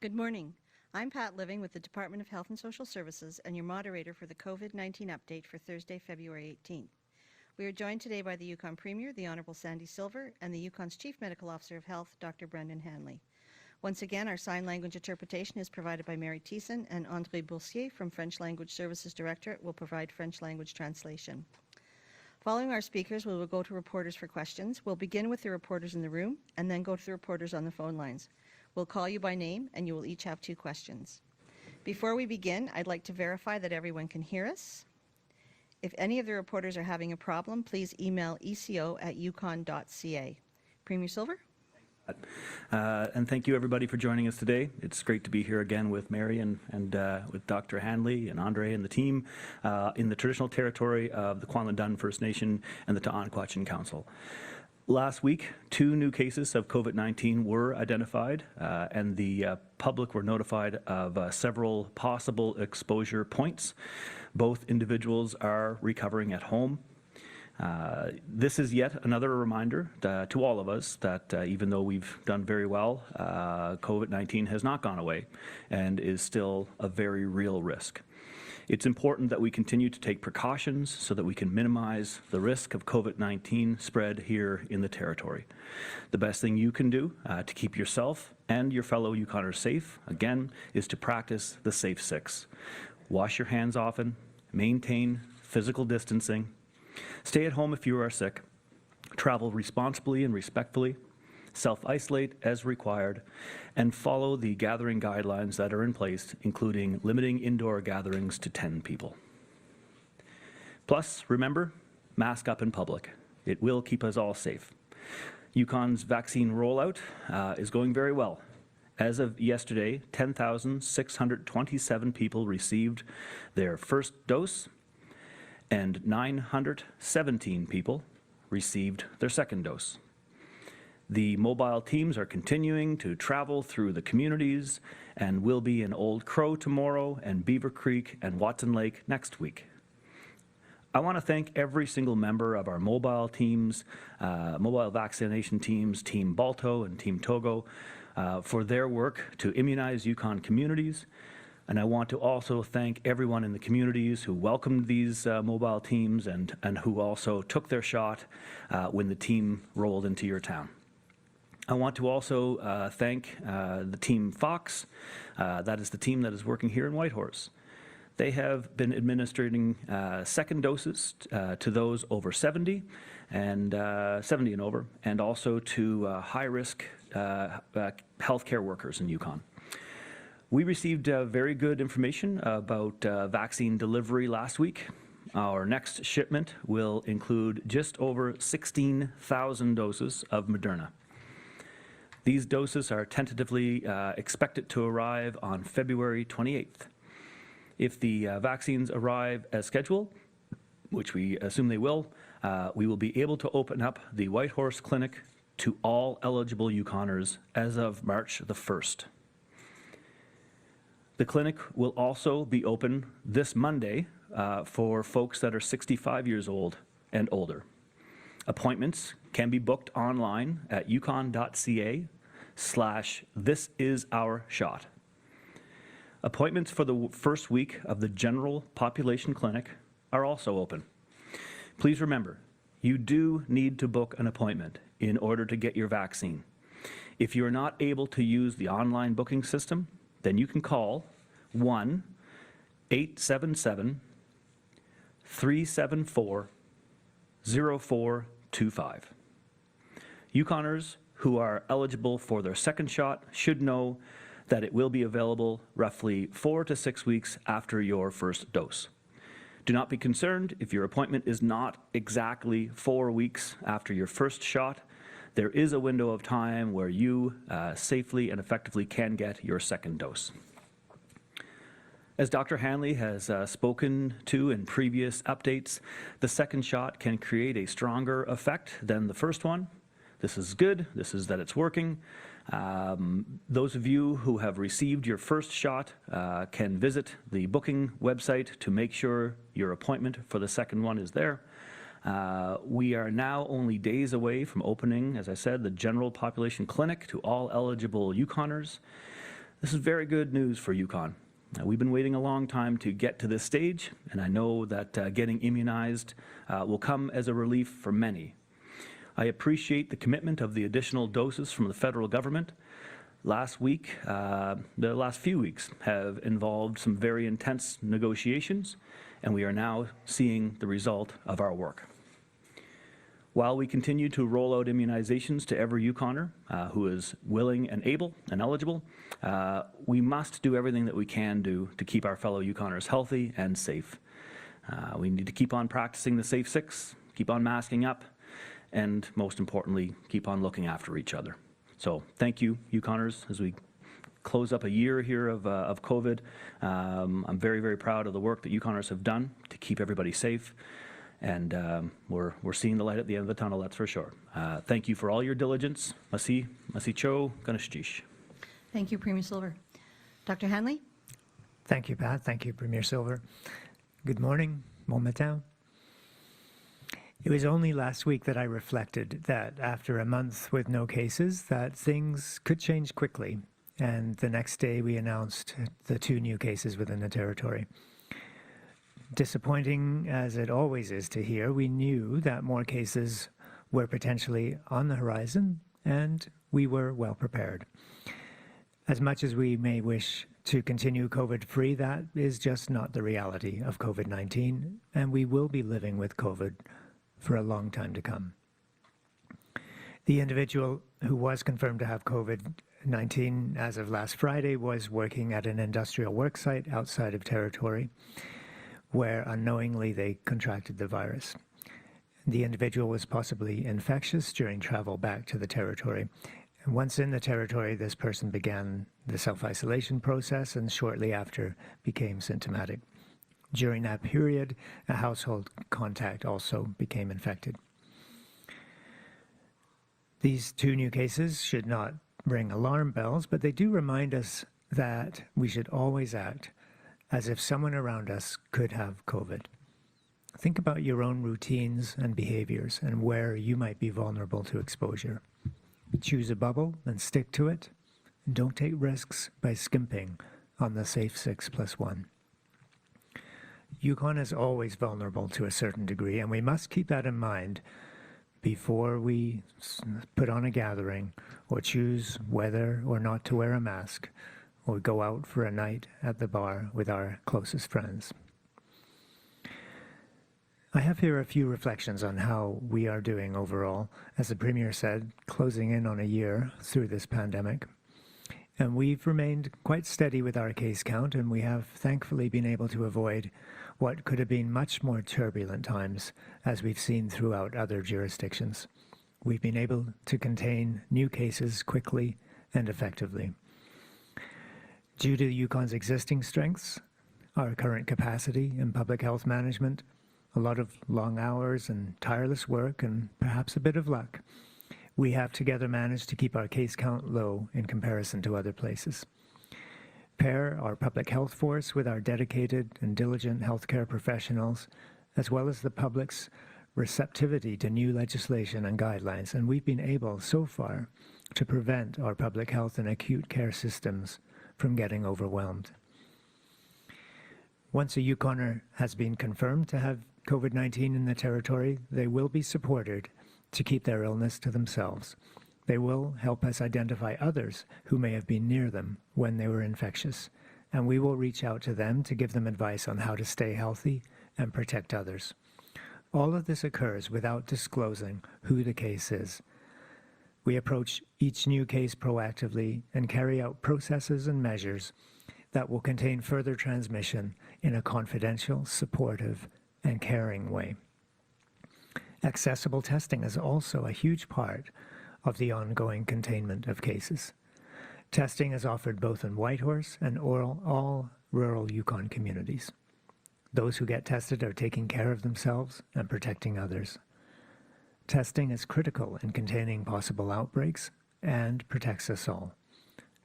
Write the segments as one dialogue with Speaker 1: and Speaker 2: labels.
Speaker 1: Good morning. I'm Pat Living with the Department of Health and Social Services and your moderator for the COVID-19 update for Thursday, February 18th. We are joined today by the Yukon Premier, the Honourable Sandy Silver, and the Yukon's Chief Medical Officer of Health, Dr. Brendan Hanley. Once again, our sign language interpretation is provided by Mary Thiessen, and André Boursier from French Language Services Directorate will provide French language translation. Following our speakers, we will go to reporters for questions. We'll begin with the reporters in the room and then go to the reporters on the phone lines. We'll call you by name and you will each have 2 questions. Before we begin, I'd like to verify that everyone can hear us. If any of the reporters are having a problem, please email eco@yukon.ca. Premier Silver?
Speaker 2: And thank you everybody for joining us today. It's great to be here again with Mary and with Dr. Hanley and Andre and the team in the traditional territory of the Kwanlin Dun First Nation and the Ta'anquachin Council. Last week, 2 new cases of COVID-19 were identified and the public were notified of several possible exposure points. Both individuals are recovering at home. This is yet another reminder to all of us that even though we've done very well, COVID-19 has not gone away and is still a very real risk. It's important that we continue to take precautions so that we can minimize the risk of COVID-19 spread here in the territory. The best thing you can do to keep yourself and your fellow Yukoners safe, again, is to practice the Safe 6. Wash your hands often, maintain physical distancing, stay at home if you are sick, travel responsibly and respectfully, self-isolate as required, and follow the gathering guidelines that are in place, including limiting indoor gatherings to 10 people. Plus, remember, mask up in public. It will keep us all safe. Yukon's vaccine rollout is going very well. As of yesterday, 10,627 people received their first dose, and 917 people received their second dose. The mobile teams are continuing to travel through the communities and will be in Old Crow tomorrow and Beaver Creek and Watson Lake next week. I want to thank every single member of our mobile teams, mobile vaccination teams, Team Balto and Team Togo, for their work to immunize Yukon communities. And I want to also thank everyone in the communities who welcomed these mobile teams and who also took their shot when the team rolled into your town. I want to also thank the Team Fox. That is the team that is working here in Whitehorse. They have been administering second doses to those over 70 and 70 and over, and also to high-risk healthcare workers in Yukon. We received very good information about vaccine delivery last week. Our next shipment will include just over 16,000 doses of Moderna. These doses are tentatively expected to arrive on February 28th. If the vaccines arrive as scheduled, which we assume they will, we will be able to open up the Whitehorse Clinic to all eligible Yukoners as of March the 1st. The clinic will also be open this Monday for folks that are 65 years old and older. Appointments can be booked online at yukon.ca/thisisOurShot. Appointments for the first week of the general population clinic are also open. Please remember, you do need to book an appointment in order to get your vaccine. If you are not able to use the online booking system, then you can call 1-877-374-0425. Yukoners who are eligible for their second shot should know that it will be available roughly 4 to 6 weeks after your first dose. Do not be concerned if your appointment is not exactly 4 weeks after your first shot. There is a window of time where you safely and effectively can get your second dose. As Dr. Hanley has spoken to in previous updates, the second shot can create a stronger effect than the first one. This is good. This is that it's working. Those of you who have received your first shot can visit the booking website to make sure your appointment for the second one is there. We are now only days away from opening, as I said, the general population clinic to all eligible Yukoners. This is very good news for Yukon. We've been waiting a long time to get to this stage, and I know that getting immunized will come as a relief for many. I appreciate the commitment of the additional doses from the federal government. Last week, the last few weeks have involved some very intense negotiations, and we are now seeing the result of our work. While we continue to roll out immunizations to every Yukoner who is willing and able and eligible, we must do everything that we can do to keep our fellow Yukoners healthy and safe. We need to keep on practicing the Safe Six, keep on masking up, and most importantly, keep on looking after each other. So thank you, Yukoners, as we close up a year here of COVID. I'm very, very proud of the work that Yukoners have done to keep everybody safe. And we're seeing the light at the end of the tunnel, that's for sure. Thank you for all your diligence. Masi cho ganashtish.
Speaker 1: Thank you, Premier Silver. Dr. Hanley?
Speaker 3: Thank you, Pat. Thank you, Premier Silver. Good morning, bon matin. It was only last week that I reflected that after a month with no cases, that things could change quickly. And the next day we announced the 2 new cases within the territory. Disappointing as it always is to hear, we knew that more cases were potentially on the horizon, and we were well prepared. As much as we may wish to continue COVID-free, that is just not the reality of COVID-19, and we will be living with COVID for a long time to come. The individual who was confirmed to have COVID-19 as of last Friday was working at an industrial worksite outside of territory, where unknowingly they contracted the virus. The individual was possibly infectious during travel back to the territory. And once in the territory, this person began the self-isolation process and shortly after became symptomatic. During that period, a household contact also became infected. These 2 new cases should not ring alarm bells, but they do remind us that we should always act as if someone around us could have COVID. Think about your own routines and behaviors and where you might be vulnerable to exposure. Choose a bubble and stick to it, and don't take risks by skimping on the safe 6+1. Yukon is always vulnerable to a certain degree, and we must keep that in mind before we put on a gathering or choose whether or not to wear a mask or go out for a night at the bar with our closest friends. I have here a few reflections on how we are doing overall, as the Premier said, closing in on a year through this pandemic. And we've remained quite steady with our case count, and we have thankfully been able to avoid what could have been much more turbulent times, as we've seen throughout other jurisdictions. We've been able to contain new cases quickly and effectively. Due to Yukon's existing strengths, our current capacity in public health management, a lot of long hours and tireless work, and perhaps a bit of luck, we have together managed to keep our case count low in comparison to other places. Pair our public health force with our dedicated and diligent healthcare professionals, as well as the public's receptivity to new legislation and guidelines, and we've been able so far to prevent our public health and acute care systems from getting overwhelmed. Once a Yukoner has been confirmed to have COVID-19 in the territory, they will be supported to keep their illness to themselves. They will help us identify others who may have been near them when they were infectious, and we will reach out to them to give them advice on how to stay healthy and protect others. All of this occurs without disclosing who the case is. We approach each new case proactively and carry out processes and measures that will contain further transmission in a confidential, supportive, and caring way. Accessible testing is also a huge part of the ongoing containment of cases. Testing is offered both in Whitehorse and all rural Yukon communities. Those who get tested are taking care of themselves and protecting others. Testing is critical in containing possible outbreaks and protects us all.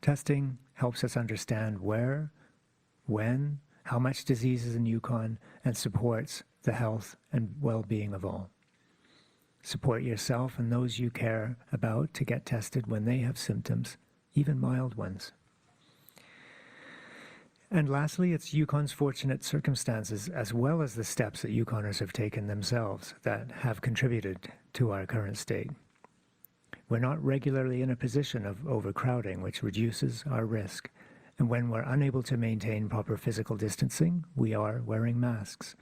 Speaker 3: Testing helps us understand where, when, how much disease is in Yukon, and supports the health and well-being of all. Support yourself and those you care about to get tested when they have symptoms, even mild ones. And lastly, it's Yukon's fortunate circumstances, as well as the steps that Yukoners have taken themselves, that have contributed to our current state. We're not regularly in a position of overcrowding, which reduces our risk. And when we're unable to maintain proper physical distancing, we are wearing masks.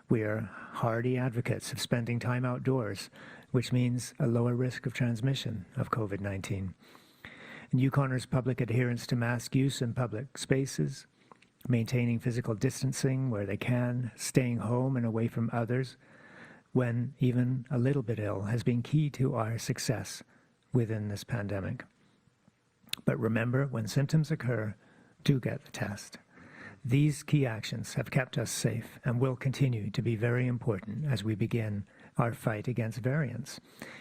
Speaker 3: We are hardy advocates of spending time outdoors, which means a lower risk of transmission of COVID-19. And Yukoners' public adherence to mask use in public spaces, maintaining physical distancing where they can, staying home and away from others, when even a little bit ill, has been key to our success within this pandemic. But remember, when symptoms occur, do get the test. These key actions have kept us safe and will continue to be very important as we begin our fight against variants.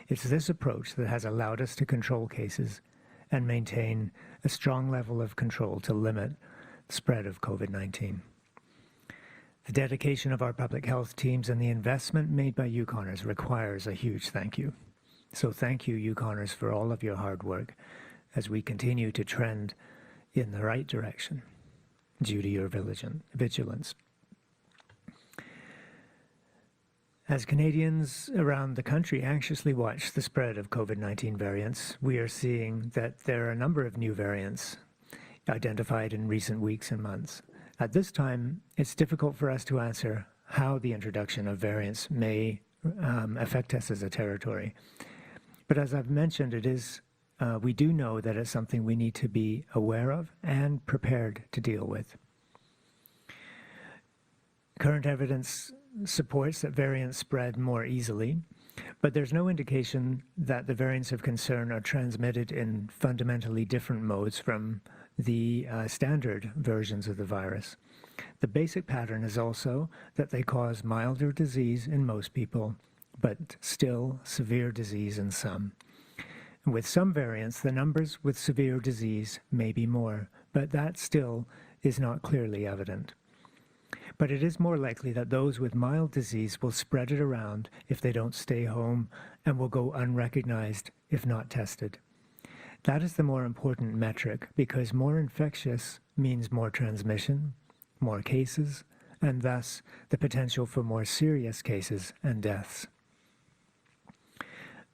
Speaker 3: It's this approach that has allowed us to control cases and maintain a strong level of control to limit the spread of COVID-19. The dedication of our public health teams and the investment made by Yukoners requires a huge thank you. So thank you, Yukoners, for all of your hard work as we continue to trend in the right direction due to your vigilance. As Canadians around the country anxiously watch the spread of COVID-19 variants, we are seeing that there are a number of new variants identified in recent weeks and months. At this time, it's difficult for us to answer how the introduction of variants may affect us as a territory. But as I've mentioned, we do know that it's something we need to be aware of and prepared to deal with. Current evidence supports that variants spread more easily, but there's no indication that the variants of concern are transmitted in fundamentally different modes from the standard versions of the virus. The basic pattern is also that they cause milder disease in most people, but still severe disease in some. With some variants, the numbers with severe disease may be more, but that still is not clearly evident. But it is more likely that those with mild disease will spread it around if they don't stay home and will go unrecognized if not tested. That is the more important metric because more infectious means more transmission, more cases, and thus the potential for more serious cases and deaths.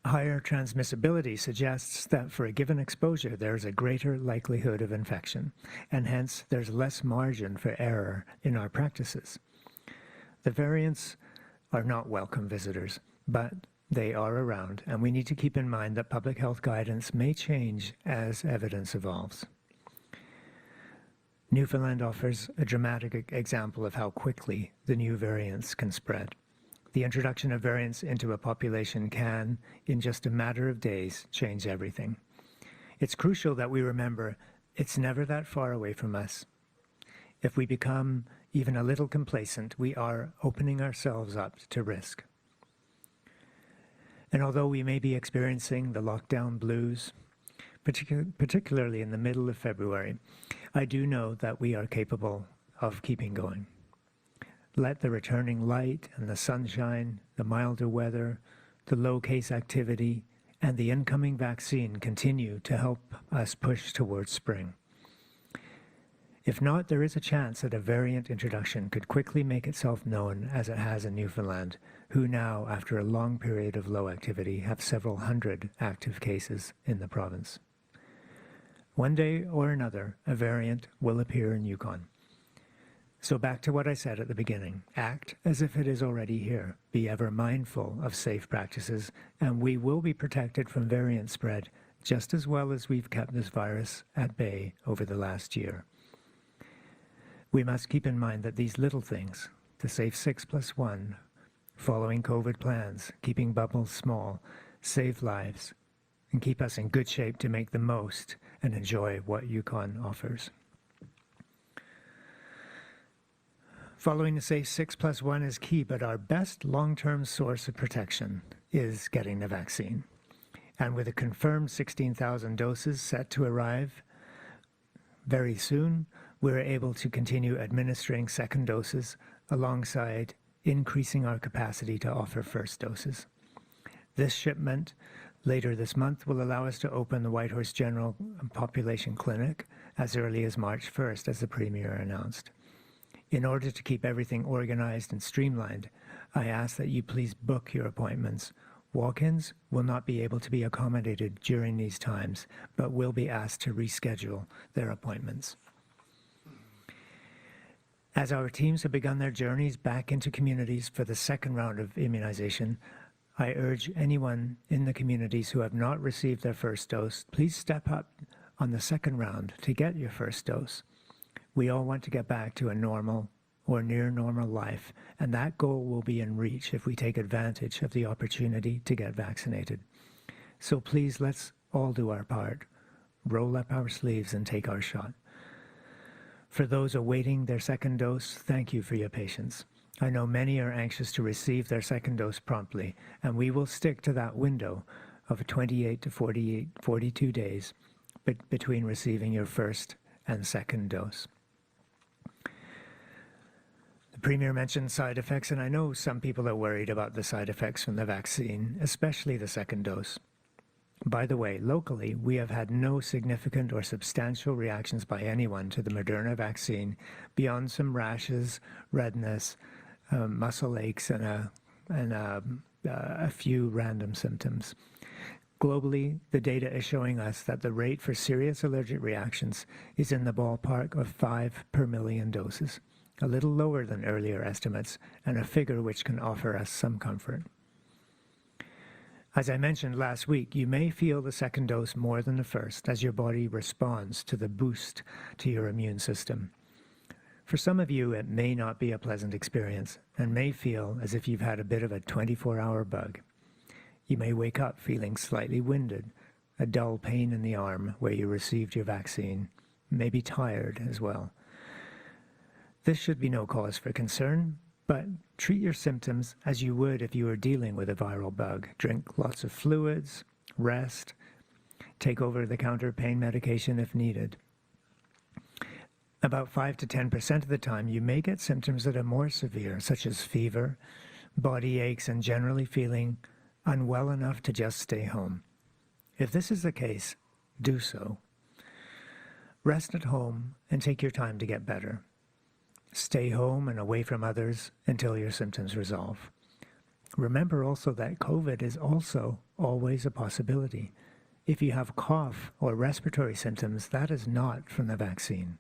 Speaker 3: Higher transmissibility suggests that for a given exposure, there is a greater likelihood of infection, and hence there's less margin for error in our practices. The variants are not welcome visitors, but they are around, and we need to keep in mind that public health guidance may change as evidence evolves. Newfoundland offers a dramatic example of how quickly the new variants can spread. The introduction of variants into a population can, in just a matter of days, change everything. It's crucial that we remember it's never that far away from us. If we become even a little complacent, we are opening ourselves up to risk. And although we may be experiencing the lockdown blues, particularly in the middle of February, I do know that we are capable of keeping going. Let the returning light and the sunshine, the milder weather, the low case activity, and the incoming vaccine continue to help us push towards spring. If not, there is a chance that a variant introduction could quickly make itself known as it has in Newfoundland, who now, after a long period of low activity, have several hundred active cases in the province. One day or another, a variant will appear in Yukon. So back to what I said at the beginning, act as if it is already here. Be ever mindful of safe practices, and we will be protected from variant spread just as well as we've kept this virus at bay over the last year. We must keep in mind that these little things, the safe 6+1, following COVID plans, keeping bubbles small, save lives, and keep us in good shape to make the most and enjoy what Yukon offers. Following the safe 6+1 is key, but our best long-term source of protection is getting the vaccine. And with a confirmed 16,000 doses set to arrive very soon, we're able to continue administering second doses alongside increasing our capacity to offer first doses. This shipment later this month will allow us to open the Whitehorse General Population Clinic as early as March 1st, as the Premier announced. In order to keep everything organized and streamlined, I ask that you please book your appointments. Walk-ins will not be able to be accommodated during these times, but will be asked to reschedule their appointments. As our teams have begun their journeys back into communities for the second round of immunization, I urge anyone in the communities who have not received their first dose, please step up on the second round to get your first dose. We all want to get back to a normal or near normal life, and that goal will be in reach if we take advantage of the opportunity to get vaccinated. So please, let's all do our part. Roll up our sleeves and take our shot. For those awaiting their second dose, thank you for your patience. I know many are anxious to receive their second dose promptly, and we will stick to that window of 28 to 42 days between receiving your first and second dose. The Premier mentioned side effects, and I know some people are worried about the side effects from the vaccine, especially the second dose. By the way, locally, we have had no significant or substantial reactions by anyone to the Moderna vaccine beyond some rashes, redness, muscle aches, and a few random symptoms. Globally, the data is showing us that the rate for serious allergic reactions is in the ballpark of 5 per million doses, a little lower than earlier estimates, and a figure which can offer us some comfort. As I mentioned last week, you may feel the second dose more than the first as your body responds to the boost to your immune system. For some of you, it may not be a pleasant experience and may feel as if you've had a bit of a 24-hour bug. You may wake up feeling slightly winded, a dull pain in the arm where you received your vaccine, maybe tired as well. This should be no cause for concern, but treat your symptoms as you would if you were dealing with a viral bug. Drink lots of fluids, rest, take over-the-counter pain medication if needed. About 5 to 10% of the time, you may get symptoms that are more severe, such as fever, body aches, and generally feeling unwell enough to just stay home. If this is the case, do so. Rest at home and take your time to get better. Stay home and away from others until your symptoms resolve. Remember also that COVID is also always a possibility. If you have cough or respiratory symptoms, that is not from the vaccine.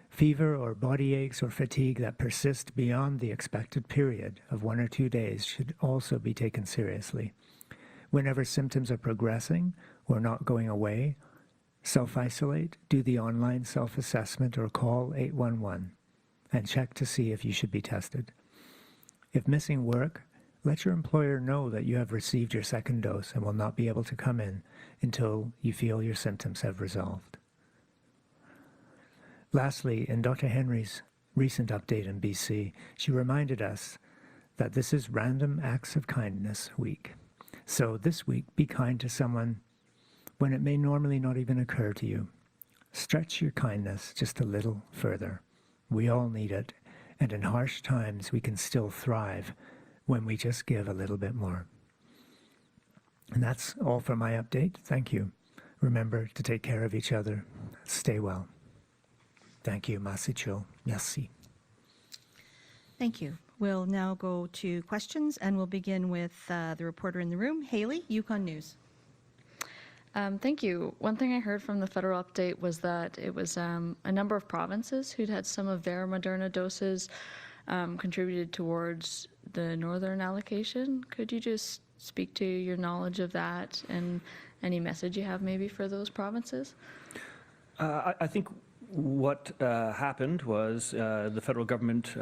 Speaker 3: Fever or body aches or fatigue that persist beyond the expected period of 1 or 2 days should also be taken seriously. Whenever symptoms are progressing or not going away, self-isolate, do the online self-assessment, or call 811 and check to see if you should be tested. If missing work, let your employer know that you have received your second dose and will not be able to come in until you feel your symptoms have resolved. Lastly, in Dr. Henry's recent update in BC, she reminded us that this is Random Acts of Kindness Week. So this week, be kind to someone when it may normally not even occur to you. Stretch your kindness just a little further. We all need it, and in harsh times we can still thrive when we just give a little bit more. And that's all for my update. Thank you. Remember to take care of each other. Stay well. Thank you. Masicho. Merci.
Speaker 1: Thank you. We'll now go to questions, and we'll begin with the reporter in the room, Haley, Yukon News.
Speaker 4: Thank you. One thing I heard from the federal update was that it was a number of provinces who'd had some of their Moderna doses contributed towards the northern allocation. Could you just speak to your knowledge of that and any message you have maybe for those provinces?
Speaker 2: I think what happened was the federal government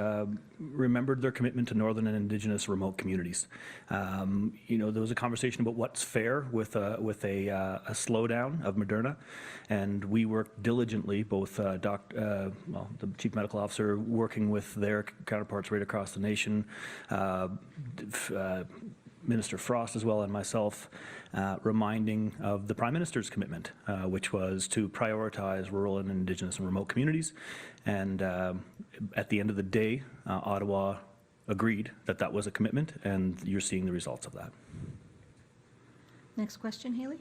Speaker 2: remembered their commitment to northern and Indigenous remote communities. There was a conversation about what's fair with a slowdown of Moderna, and we worked diligently, both the chief medical officer working with their counterparts right across the nation, Minister Frost as well, and myself, reminding of the Prime Minister's commitment, which was to prioritize rural and Indigenous and remote communities. And at the end of the day, Ottawa agreed that that was a commitment, and you're seeing the results of that.
Speaker 1: Next question, Haley.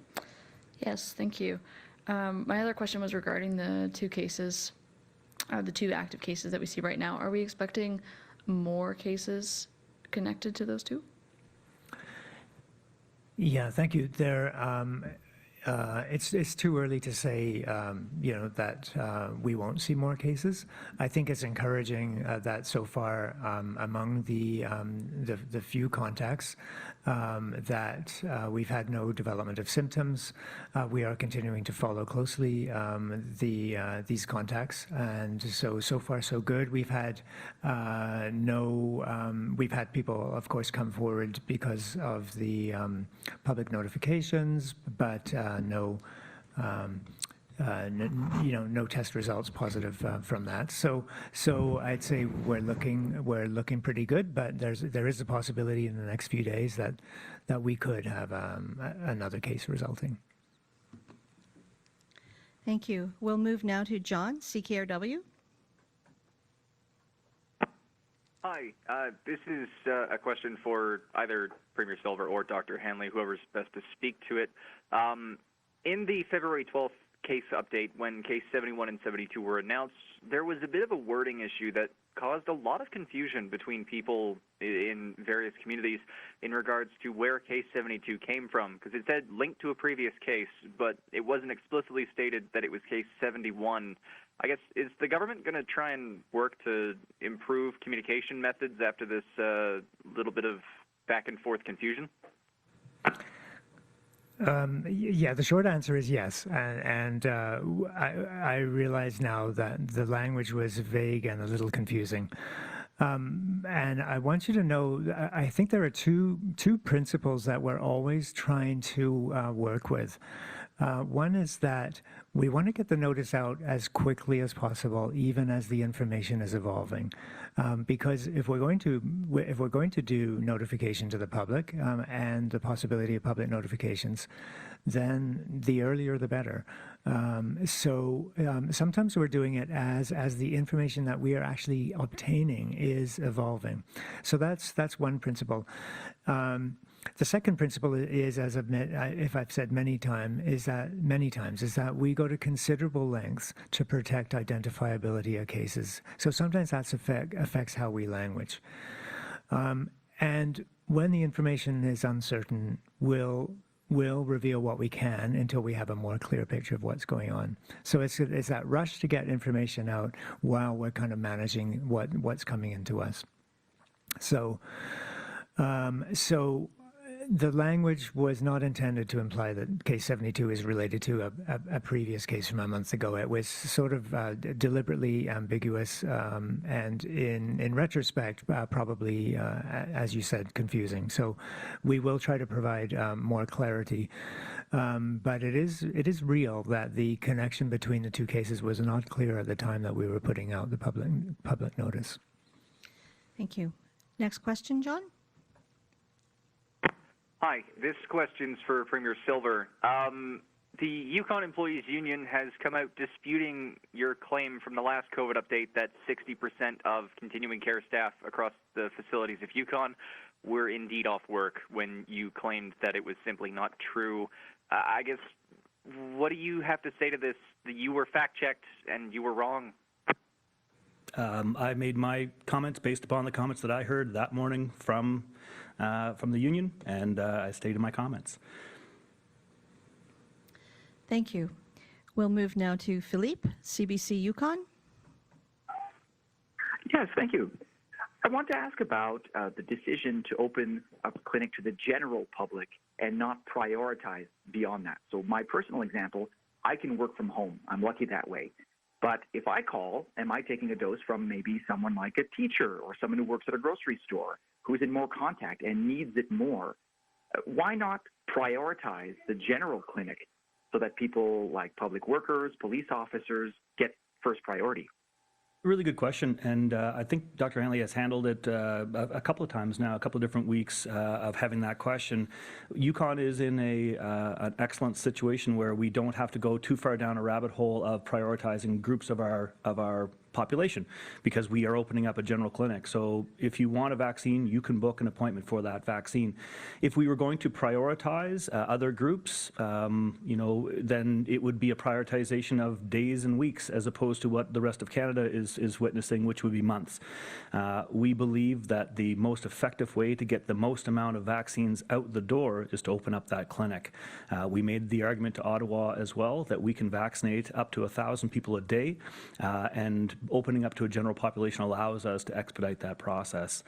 Speaker 4: Yes, thank you. My other question was regarding the two cases, the two active cases that we see right now. Are we expecting more cases connected to those two?
Speaker 3: Yeah, thank you. It's too early to say, that we won't see more cases. I think it's encouraging that so far among the few contacts that we've had no development of symptoms. We are continuing to follow closely these contacts, and so far so good. We've had we've had people, of course, come forward because of the public notifications, but no test results positive from that. So I'd say we're looking pretty good, but there is a possibility in the next few days that we could have another case resulting.
Speaker 1: Thank you. We'll move now to John, CKRW.
Speaker 5: Hi, this is a question for either Premier Silver or Dr. Hanley, whoever's best to speak to it. In the February 12th case update, when case 71 and 72 were announced, there was a bit of a wording issue that caused a lot of confusion between people in various communities in regards to where case 72 came from, because it said linked to a previous case, but it wasn't explicitly stated that it was case 71. I guess, is the government going to try and work to improve communication methods after this little bit of back and forth confusion?
Speaker 3: Yeah, the short answer is yes, and I realize now that the language was vague and a little confusing. And I want you to know, I think there are two principles that we're always trying to work with. One is that we want to get the notice out as quickly as possible, even as the information is evolving, because if we're going to do notification to the public and the possibility of public notifications, then the earlier the better. Sometimes we're doing it as the information that we are actually obtaining is evolving. So that's one principle. The second principle is, if I've said many times, is that we go to considerable lengths to protect identifiability of cases. So sometimes that affects how we language. And when the information is uncertain, we'll reveal what we can until we have a more clear picture of what's going on. So it's that rush to get information out while we're kind of managing what's coming into us. So the language was not intended to imply that case 72 is related to a previous case from a month ago. It was sort of deliberately ambiguous and in retrospect, probably, as you said, confusing. So we will try to provide more clarity. But it is real that the connection between the two cases was not clear at the time that we were putting out the public notice.
Speaker 1: Thank you. Next question, John.
Speaker 5: Hi, this question's for Premier Silver. The Yukon Employees Union has come out disputing your claim from the last COVID update that 60% of continuing care staff across the facilities of Yukon were indeed off work when you claimed that it was simply not true. I guess, what do you have to say to this? You were fact-checked and you were wrong.
Speaker 2: I made my comments based upon the comments that I heard that morning from the union, and I stated my comments.
Speaker 1: Thank you. We'll move now to Philippe, CBC Yukon.
Speaker 6: Yes, thank you. I want to ask about the decision to open up a clinic to the general public and not prioritize beyond that. So my personal example, I can work from home. I'm lucky that way. But if I call, am I taking a dose from maybe someone like a teacher or someone who works at a grocery store who's in more contact and needs it more? Why not prioritize the general clinic so that people like public workers, police officers get first priority?
Speaker 2: Really good question, and I think Dr. Hanley has handled it a couple of times now, a couple of different weeks of having that question. Yukon is in an excellent situation where we don't have to go too far down a rabbit hole of prioritizing groups of our population because we are opening up a general clinic. So if you want a vaccine, you can book an appointment for that vaccine. If we were going to prioritize other groups, then it would be a prioritization of days and weeks as opposed to what the rest of Canada is witnessing, which would be months. We believe that the most effective way to get the most amount of vaccines out the door is to open up that clinic. We made the argument to Ottawa as well that we can vaccinate up to 1,000 people a day, and opening up to a general population allows us to expedite that process.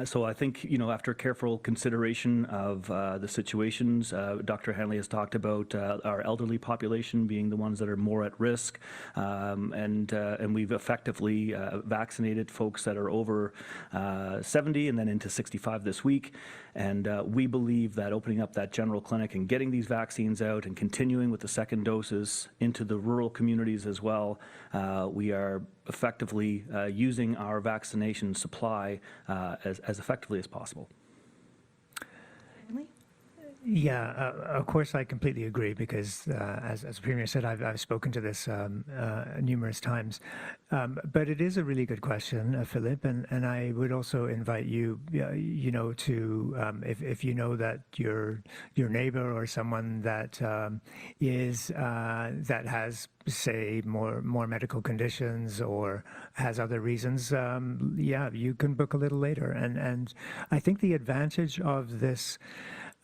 Speaker 2: So I think, after careful consideration of the situations, Dr. Hanley has talked about our elderly population being the ones that are more at risk, and we've effectively vaccinated folks that are over 70 and then into 65 this week. And we believe that opening up that general clinic and getting these vaccines out and continuing with the second doses into the rural communities as well, we are effectively using our vaccination supply as effectively as possible.
Speaker 1: Hanley?
Speaker 3: Yeah, of course, I completely agree because, as the Premier said, I've spoken to this numerous times. But it is a really good question, Philip, and I would also invite you, to if you know that your neighbor or someone that that has, say, more medical conditions or has other reasons, you can book a little later. And I think the advantage of this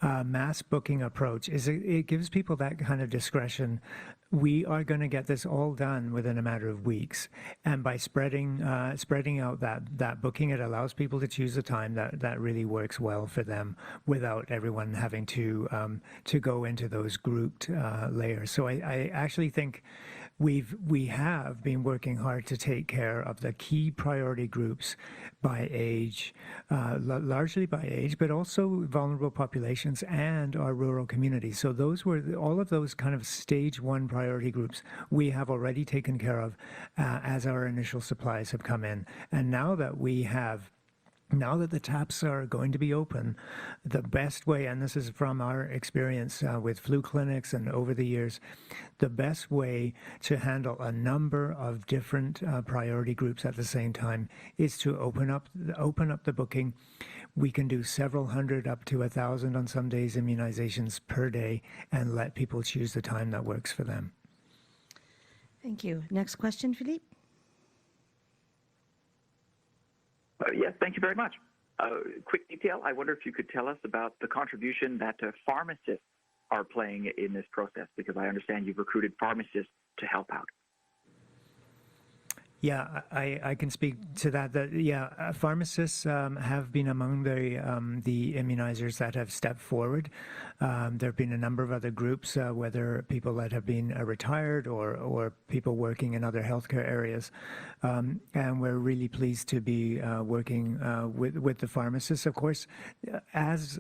Speaker 3: mass booking approach is it gives people that kind of discretion. We are going to get this all done within a matter of weeks, and by spreading out that booking, it allows people to choose a time that really works well for them without everyone having to go into those grouped layers. So I actually think we have been working hard to take care of the key priority groups by age, largely by age, but also vulnerable populations and our rural communities. So those were all of those kind of stage one priority groups we have already taken care of as our initial supplies have come in. And now that the taps are going to be open, the best way, and this is from our experience with flu clinics and over the years, the best way to handle a number of different priority groups at the same time is to open up the booking. We can do several hundred up to 1,000 on some days immunizations per day and let people choose the time that works for them.
Speaker 1: Thank you. Next question, Philippe.
Speaker 6: Yes, thank you very much. Quick detail, I wonder if you could tell us about the contribution that pharmacists are playing in this process, because I understand you've recruited pharmacists to help out.
Speaker 3: Yeah, I can speak to that. Pharmacists have been among the immunizers that have stepped forward. There have been a number of other groups, whether people that have been retired or people working in other healthcare areas. And we're really pleased to be working with the pharmacists. Of course, whereas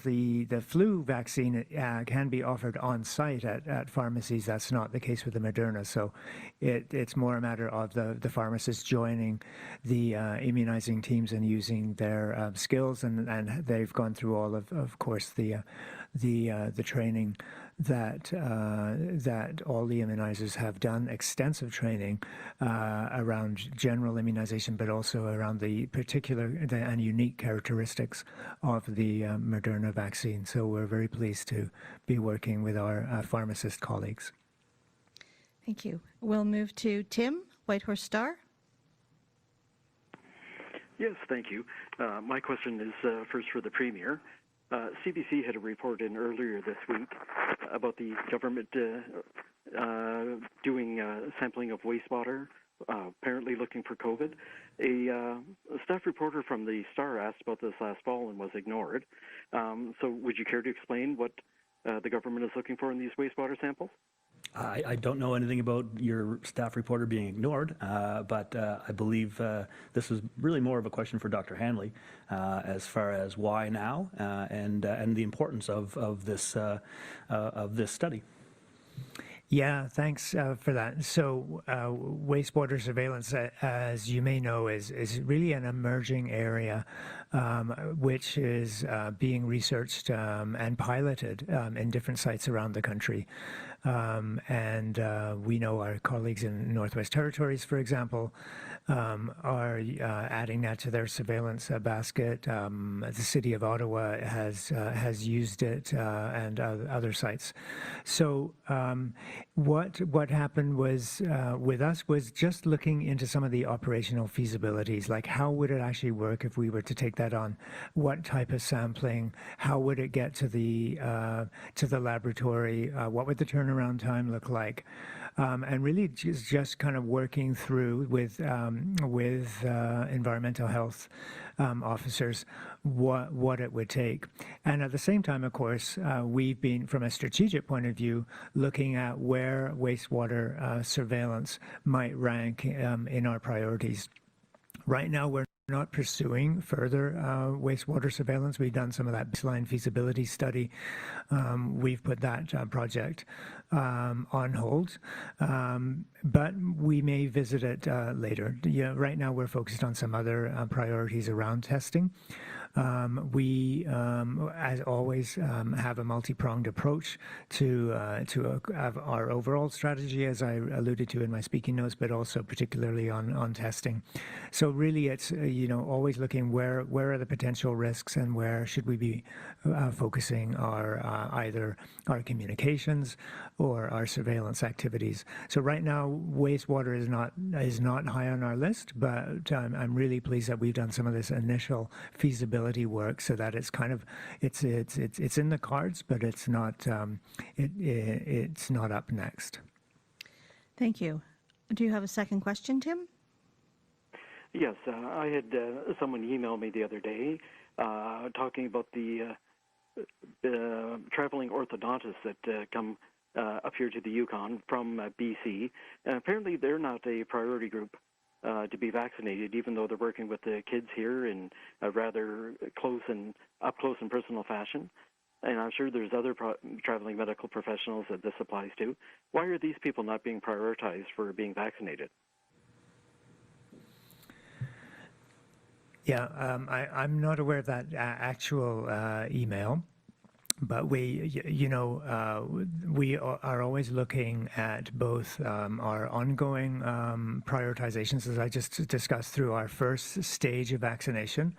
Speaker 3: the flu vaccine can be offered on site at pharmacies, that's not the case with the Moderna. So it's more a matter of the pharmacists joining the immunizing teams and using their skills, and they've gone through all of course the training that all the immunizers have done, extensive training around general immunization, but also around the particular and unique characteristics of the Moderna vaccine. So we're very pleased to be working with our pharmacist colleagues.
Speaker 1: Thank you. We'll move to Tim, Whitehorse Star.
Speaker 7: Yes, thank you. My question is first for the Premier. CBC had a report in earlier this week about the government doing sampling of wastewater, apparently looking for COVID. A staff reporter from the Star asked about this last fall and was ignored. So would you care to explain what the government is looking for in these wastewater samples?
Speaker 2: I don't know anything about your staff reporter being ignored, but I believe this is really more of a question for Dr. Hanley as far as why now and the importance of this study.
Speaker 3: Yeah, thanks for that. So wastewater surveillance, as you may know, is really an emerging area which is being researched and piloted in different sites around the country. And we know our colleagues in Northwest Territories, for example, are adding that to their surveillance basket. The city of Ottawa has used it, and other sites. So what happened was with us was just looking into some of the operational feasibilities, like how would it actually work if we were to take that on? What type of sampling? How would it get to the laboratory? What would the turnaround time look like? And really just kind of working through with environmental health officers what it would take. And at the same time, of course, we've been, from a strategic point of view, looking at where wastewater surveillance might rank in our priorities. Right now, we're not pursuing further wastewater surveillance. We've done some of that baseline feasibility study. We've put that project on hold, but we may visit it later. Right now we're focused on some other priorities around testing. We, as always, have a multi-pronged approach to have our overall strategy, as I alluded to in my speaking notes, but also particularly on testing. So really, it's always looking where are the potential risks and where should we be focusing our either our communications or our surveillance activities. So right now, wastewater is not high on our list, but I'm really pleased that we've done some of this initial feasibility work, so that it's kind of it's in the cards, but it's not it's not up next.
Speaker 1: Thank you. Do you have a second question, Tim?
Speaker 7: Yes, I had someone email me the other day talking about the traveling orthodontists that come up here to the Yukon from BC, and apparently they're not a priority group to be vaccinated, even though they're working with the kids here in a rather close and personal fashion. And I'm sure there's other traveling medical professionals that this applies to. Why are these people not being prioritized for being vaccinated?
Speaker 3: Yeah, I'm not aware of that actual email. But we are always looking at both our ongoing prioritizations, as I just discussed, through our first stage of vaccination,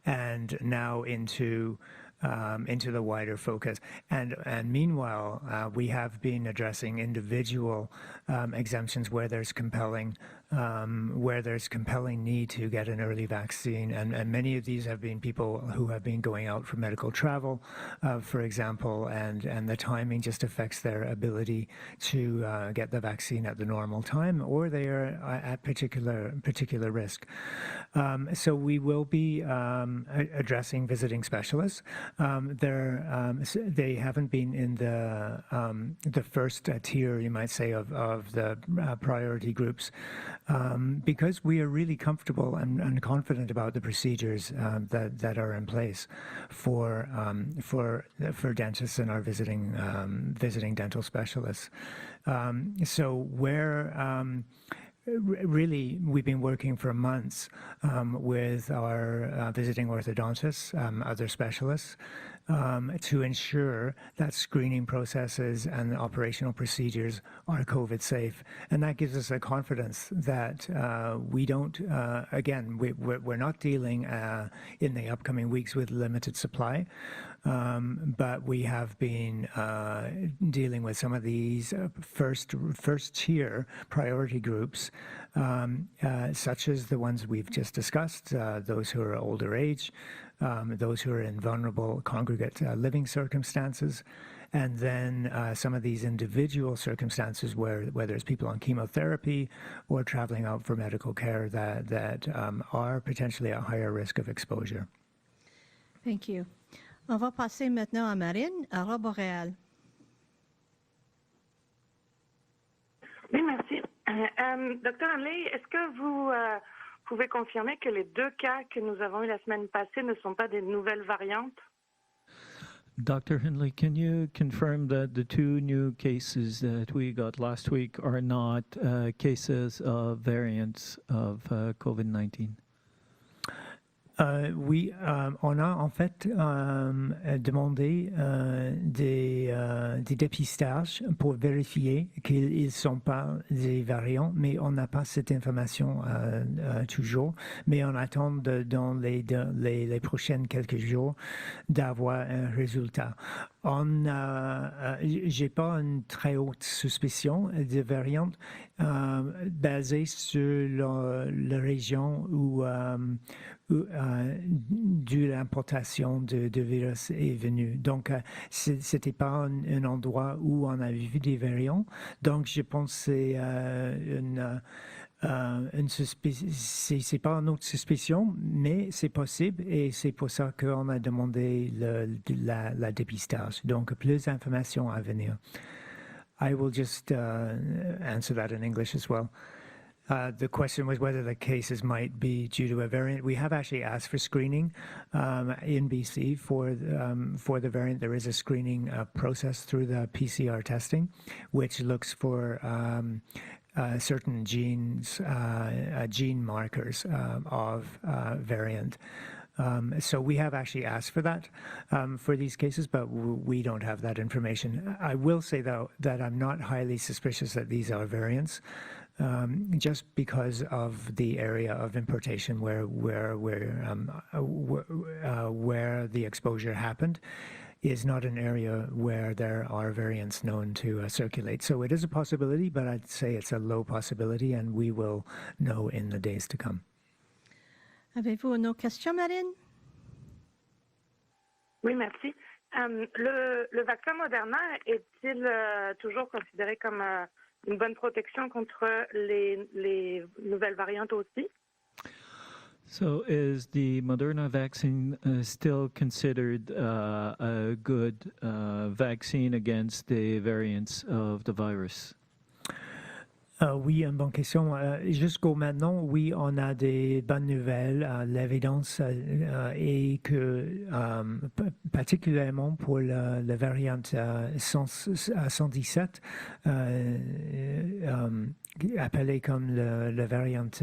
Speaker 3: and now into the wider focus. And meanwhile, we have been addressing individual exemptions where there's compelling need to get an early vaccine, and many of these have been people who have been going out for medical travel, for example, and the timing just affects their ability to get the vaccine at the normal time, or they are at particular risk. So we will be addressing visiting specialists. They haven't been in the first tier, you might say, of the priority groups, because we are really comfortable and confident about the procedures that are in place for dentists and our visiting dental specialists. So where really, we've been working for months with our visiting orthodontists, other specialists, to ensure that screening processes and operational procedures are COVID safe. And that gives us a confidence that we don't, again, we're not dealing in the upcoming weeks with limited supply, but we have been dealing with some of these first tier priority groups, such as the ones we've just discussed, those who are older age, those who are in vulnerable congregate living circumstances, and then some of these individual circumstances whether it's people on chemotherapy or traveling out for medical care that are potentially at higher risk of exposure.
Speaker 1: Thank you. On va passer maintenant à Marine, à Robe-Boréal.
Speaker 8: Oui, merci. Docteur Hanley, est-ce que vous pouvez confirmer que les 2 cas que nous avons eu la semaine passée ne sont pas des nouvelles variantes?
Speaker 9: Dr. Hanley, can you confirm that the 2 new cases that we got last week are not cases of variants of COVID-19?
Speaker 3: Oui, on a en fait demandé des dépistages pour vérifier qu'ils ne sont pas des variants, mais on n'a pas cette information toujours. Mais on attend dans les prochaines quelques jours d'avoir un résultat. J'ai pas une très haute suspicion de variante basée sur la région où d'où l'importation de virus est venue. Donc, c'était pas un endroit où on avait vu des variants. Donc, je pense que c'est c'est pas une autre suspicion, mais c'est possible et c'est pour ça qu'on a demandé la dépistage. Donc, plus d'informations à venir. I will just answer that in English as well. The question was whether the cases might be due to a variant. We have actually asked for screening in BC for the variant. There is a screening process through the PCR testing, which looks for certain genes, gene markers of variant. So we have actually asked for that for these cases, but we don't have that information. I will say, though, that I'm not highly suspicious that these are variants. Just because of the area of importation where the exposure happened is not an area where there are variants known to circulate. So it is a possibility, but I'd say it's a low possibility, and we will know in the days to come.
Speaker 1: Avez-vous une autre question, Marine?
Speaker 8: Oui, merci. Le vaccin Moderna est-il toujours considéré comme une bonne protection contre les nouvelles variantes aussi?
Speaker 9: So is the Moderna vaccine still considered a good vaccine against the variants of the virus?
Speaker 3: Oui, une bonne question. Jusqu'au maintenant, oui, on a des bonnes nouvelles. L'évidence est que, particulièrement pour la variante 117, appelée comme le variante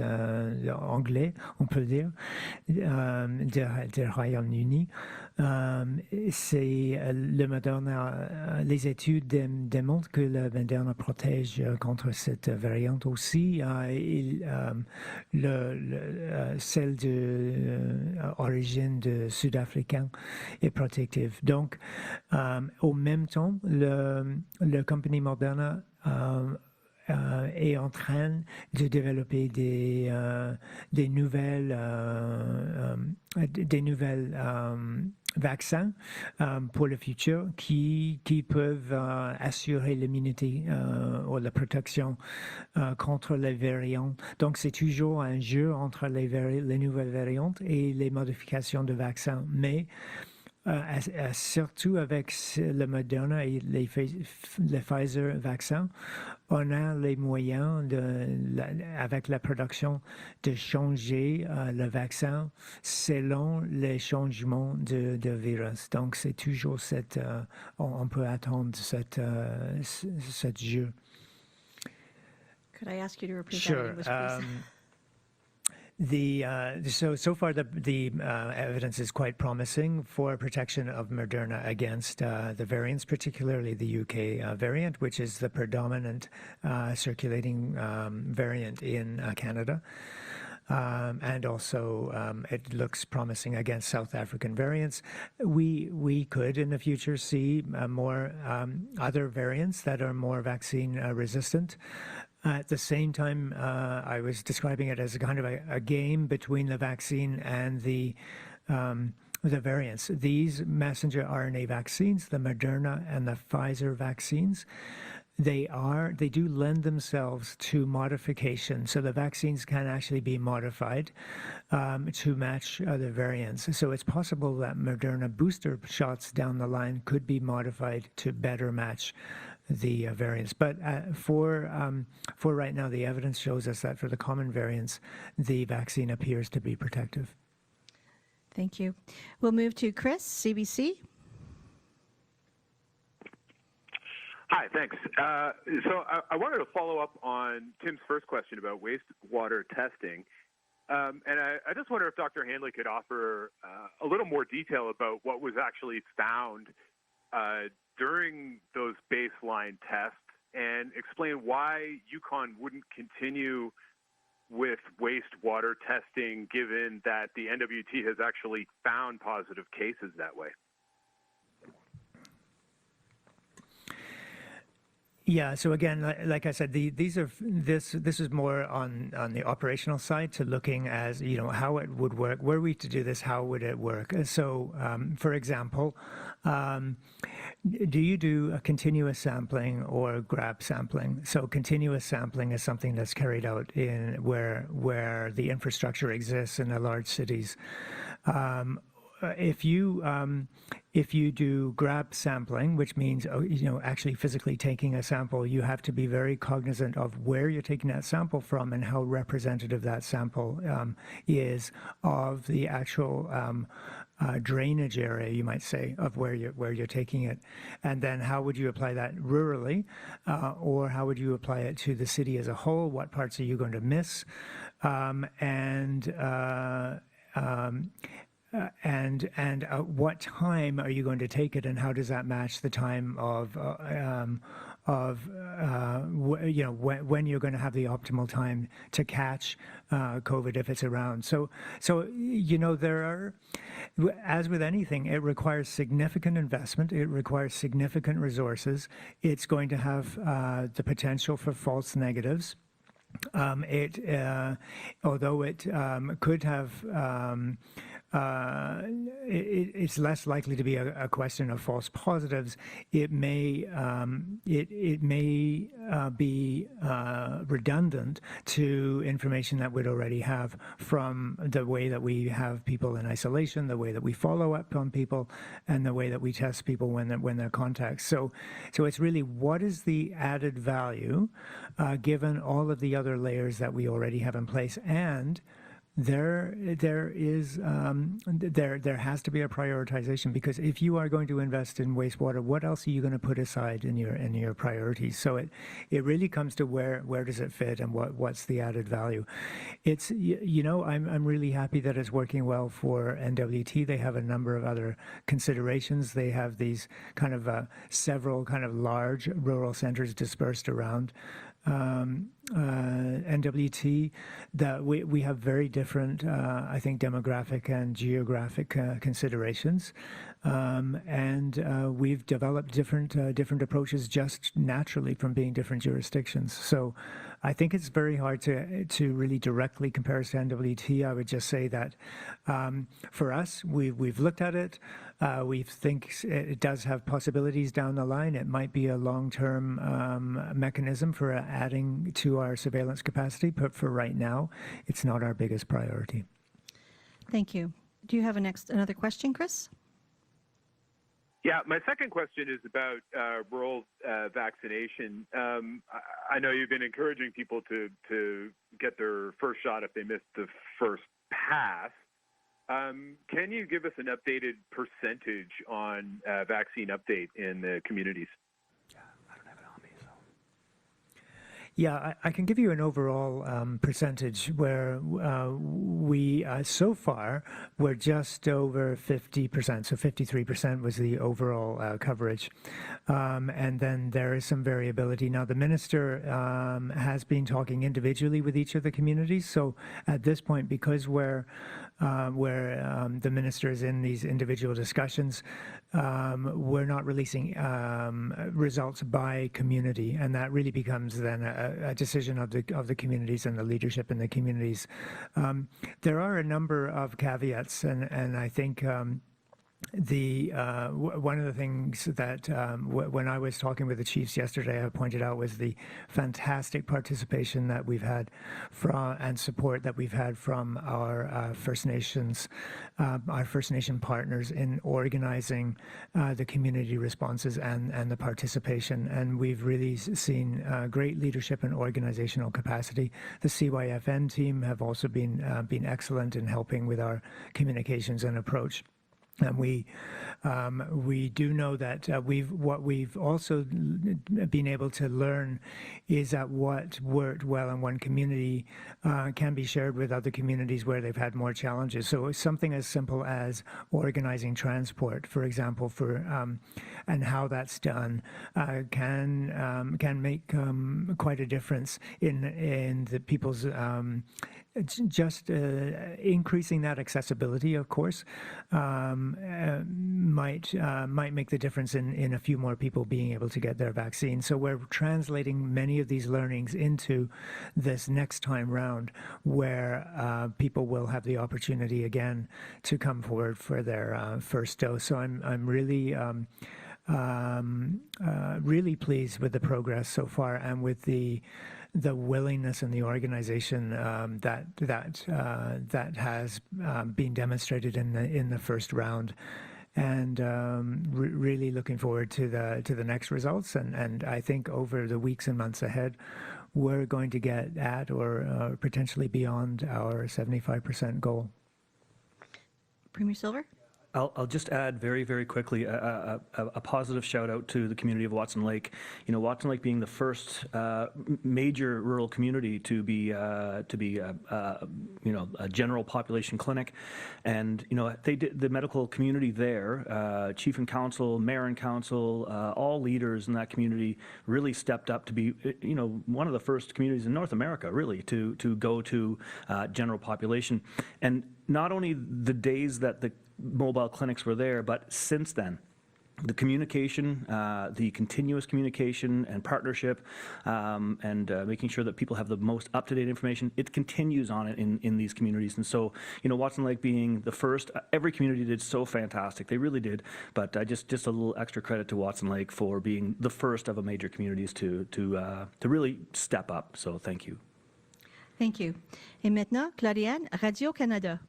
Speaker 3: anglais, on peut dire, du Royaume-Uni, c'est le Moderna. Les études démontrent que le Moderna protège contre cette variante aussi. Celle d'origine de Sud-Africain est protective. Donc, au même temps, le compagnie Moderna est en train de développer des nouvelles vaccins pour le futur qui peuvent assurer l'immunité ou la protection contre les variants. Donc, c'est toujours un jeu entre les nouvelles variantes et les modifications de vaccins. Mais surtout avec le Moderna et le Pfizer vaccin, on a les moyens, avec la production, de changer le vaccin selon les changements de virus. Donc, c'est toujours on peut attendre cette jeu.
Speaker 1: Could I ask you to repeat
Speaker 3: Sure.
Speaker 1: that in English, please?
Speaker 3: So far the evidence is quite promising for protection of Moderna against the variants, particularly the UK variant, which is the predominant circulating variant in Canada. And also it looks promising against South African variants. We could in the future see more other variants that are more vaccine resistant. At the same time, I was describing it as a kind of a game between the vaccine and the variants. These messenger RNA vaccines, the Moderna and the Pfizer vaccines, they do lend themselves to modification. So the vaccines can actually be modified to match other variants. So it's possible that Moderna booster shots down the line could be modified to better match the variants. But for right now, the evidence shows us that for the common variants, the vaccine appears to be protective.
Speaker 1: Thank you. We'll move to Chris, CBC.
Speaker 10: Hi, thanks. So I wanted to follow up on Tim's first question about wastewater testing. And I just wonder if Dr. Hanley could offer a little more detail about what was actually found during those baseline tests and explain why Yukon wouldn't continue with wastewater testing given that the NWT has actually found positive cases that way.
Speaker 3: Yeah. So again, like I said, this is more on the operational side, to looking as how it would work. Were we to do this, how would it work? So, for example, do you do a continuous sampling or grab sampling? So continuous sampling is something that's carried out in where the infrastructure exists in the large cities. If you do grab sampling, which means actually physically taking a sample, you have to be very cognizant of where you're taking that sample from and how representative that sample is of the actual drainage area, you might say, of where you're taking it. And then how would you apply that rurally, or how would you apply it to the city as a whole? What parts are you going to miss? What time are you going to take it, and how does that match the time of when you're going to have the optimal time to catch COVID if it's around? So there are, as with anything, it requires significant investment. It requires significant resources. It's going to have the potential for false negatives. Although it could have, it's less likely to be a question of false positives. It may be redundant to information that we'd already have from the way that we have people in isolation, the way that we follow up on people, and the way that we test people when they're contacts. So it's really, what is the added value given all of the other layers that we already have in place? And there has to be a prioritization, because if you are going to invest in wastewater, what else are you going to put aside in your priorities? So it really comes to where does it fit, and what's the added value. It's I'm really happy that it's working well for NWT. They have a number of other considerations. They have these kind of several kind of large rural centers dispersed around NWT, that we have very different, I think, demographic and geographic considerations, and we've developed different approaches just naturally from being different jurisdictions. So I think it's very hard to really directly compare us to NWT. I would just say that for us, we've looked at it. We think it does have possibilities down the line. It might be a long-term mechanism for adding to our surveillance capacity, but for right now, it's not our biggest priority.
Speaker 1: Thank you. Do you have another question, Chris?
Speaker 10: Yeah, my second question is about rural vaccination. I know you've been encouraging people to get their first shot if they missed the first pass. Can you give us an updated percentage on vaccine update in the communities?
Speaker 3: Yeah, I can give you an overall percentage where we, so far, we're just over 50%. So 53% was the overall coverage. And then there is some variability. Now, the minister has been talking individually with each of the communities. So at this point, because the minister is in these individual discussions, we're not releasing results by community, and that really becomes then a decision of the communities and the leadership in the communities. There are a number of caveats, and I think one of the things that when I was talking with the chiefs yesterday, I pointed out was the fantastic participation that we've had and support that we've had from our First Nations, our First Nation partners in organizing the community responses and the participation. And we've really seen great leadership and organizational capacity. The CYFN team have also been excellent in helping with our communications and approach. And we do know that what we've also been able to learn is that what worked well in one community can be shared with other communities where they've had more challenges. So something as simple as organizing transport, for example, and how that's done can make quite a difference in the people's just increasing that accessibility, of course, might make the difference in a few more people being able to get their vaccine. So we're translating many of these learnings into this next time round, where people will have the opportunity again to come forward for their first dose. So I'm really really pleased with the progress so far, and with the willingness and the organization that has been demonstrated in the first round, and really looking forward to the next results. And I think over the weeks and months ahead, we're going to get at or potentially beyond our 75% goal.
Speaker 1: Premier Silver?
Speaker 2: I'll just add very, very quickly a positive shout out to the community of Watson Lake. You know, Watson Lake being the first major rural community to be a general population clinic, and they did, the medical community there, chief and council, mayor and council, all leaders in that community really stepped up to be one of the first communities in North America really to go to general population. And not only the days that the mobile clinics were there, but since then, the communication, the continuous communication and partnership, and making sure that people have the most up-to-date information, it continues on in these communities. And so, Watson Lake being the first, every community did so fantastic. They really did. But just a little extra credit to Watson Lake for being the first of a major communities to really step up. So thank you.
Speaker 1: Thank you. Et maintenant, Claudiane, Radio-Canada.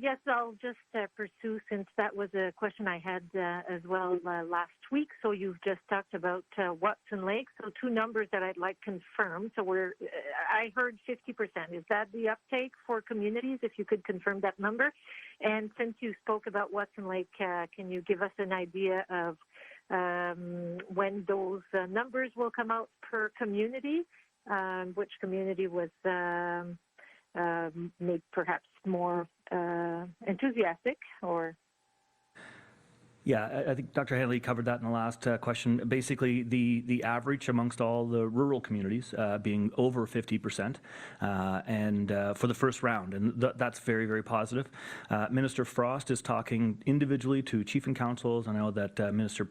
Speaker 11: Yes, I'll just pursue, since that was a question I had as well last week. So you've just talked about Watson Lake. So two numbers that I'd like confirmed. So I heard 50%. Is that the uptake for communities? If you could confirm that number. And since you spoke about Watson Lake, can you give us an idea of when those numbers will come out per community? Which community was made perhaps more enthusiastic, or?
Speaker 2: Yeah, I think Dr. Hanley covered that in the last question. Basically, the average amongst all the rural communities being over 50%, and for the first round, and that's very, very positive. Minister Frost is talking individually to chief and councils. I know that Minister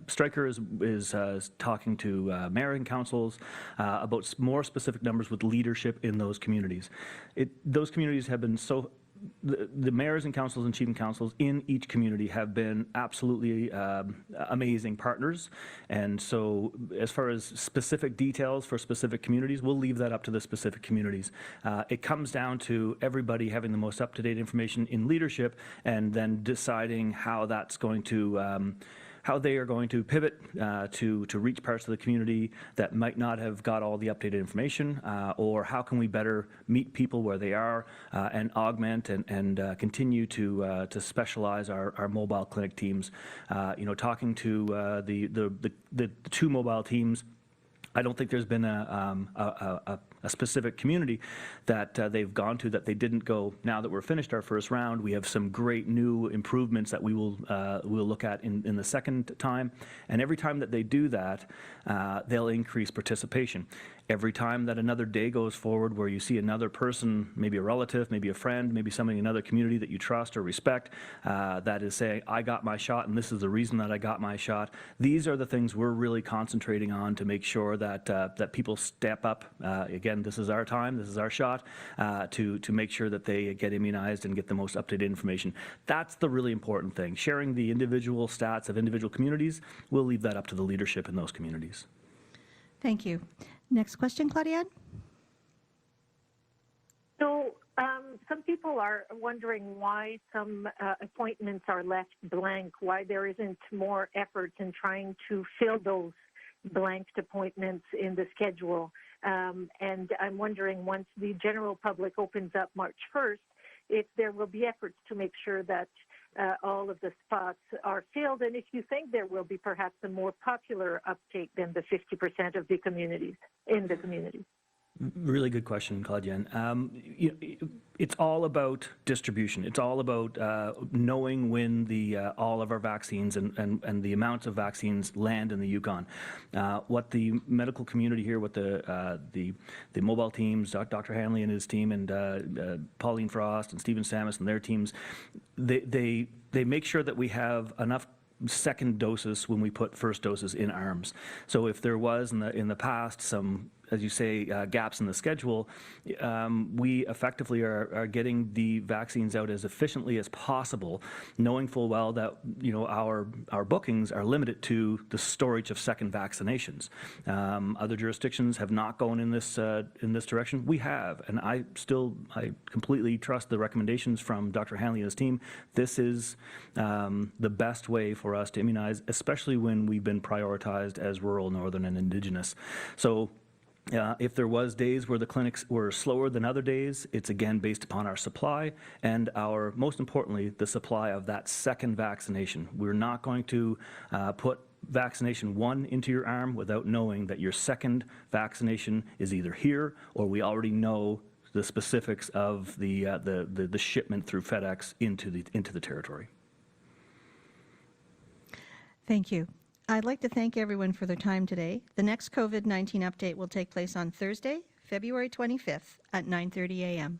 Speaker 2: Stryker is talking to mayor and councils about more specific numbers with leadership in those communities. Those communities have been so. The mayors and councils and chief and councils in each community have been absolutely amazing partners. And so as far as specific details for specific communities, we'll leave that up to the specific communities. It comes down to everybody having the most up-to-date information in leadership, and then deciding how that's going to how they are going to pivot to reach parts of the community that might not have got all the updated information, or how can we better meet people where they are and augment and continue to specialize our mobile clinic teams. Talking to the two mobile teams, I don't think there's been a specific community that they've gone to that they didn't go. Now that we're finished our first round, we have some great new improvements that we'll look at in the second time. And every time that they do that, they'll increase participation. Every time that another day goes forward where you see another person, maybe a relative, maybe a friend, maybe somebody in another community that you trust or respect, that is saying, I got my shot and this is the reason that I got my shot. These are the things we're really concentrating on to make sure that that people step up. Again, this is our time, this is our shot, to make sure that they get immunized and get the most up-to-date information. That's the really important thing. Sharing the individual stats of individual communities, we'll leave that up to the leadership in those communities.
Speaker 1: Thank you. Next question, Claudiane.
Speaker 11: So some people are wondering why some appointments are left blank, why there isn't more effort in trying to fill those blanked appointments in the schedule. And I'm wondering, once the general public opens up March 1st, there will be efforts to make sure that all of the spots are filled, and if you think there will be perhaps a more popular uptake than the 50% of the communities in the community.
Speaker 2: Really good question, Claudienne. It's all about distribution. It's all about knowing when all of our vaccines and the amounts of vaccines land in the Yukon. What the medical community here, what the mobile teams, Dr. Hanley and his team, and Pauline Frost and Stephen Samus and their teams, they make sure that we have enough second doses when we put first doses in arms. So if there was in the past some, as you say, gaps in the schedule, we effectively are getting the vaccines out as efficiently as possible, knowing full well that our bookings are limited to the storage of second vaccinations. Other jurisdictions have not gone in this direction. We have, and I completely trust the recommendations from Dr. Hanley and his team. This is the best way for us to immunize, especially when we've been prioritized as rural, northern, and Indigenous. So. If there was days where the clinics were slower than other days, it's again based upon our supply and most importantly, the supply of that second vaccination. We're not going to put vaccination 1 into your arm without knowing that your second vaccination is either here or we already know the specifics of the shipment through FedEx into the territory.
Speaker 1: Thank you. I'd like to thank everyone for their time today. The next COVID-19 update will take place on Thursday, February 25th at 9:30 a.m.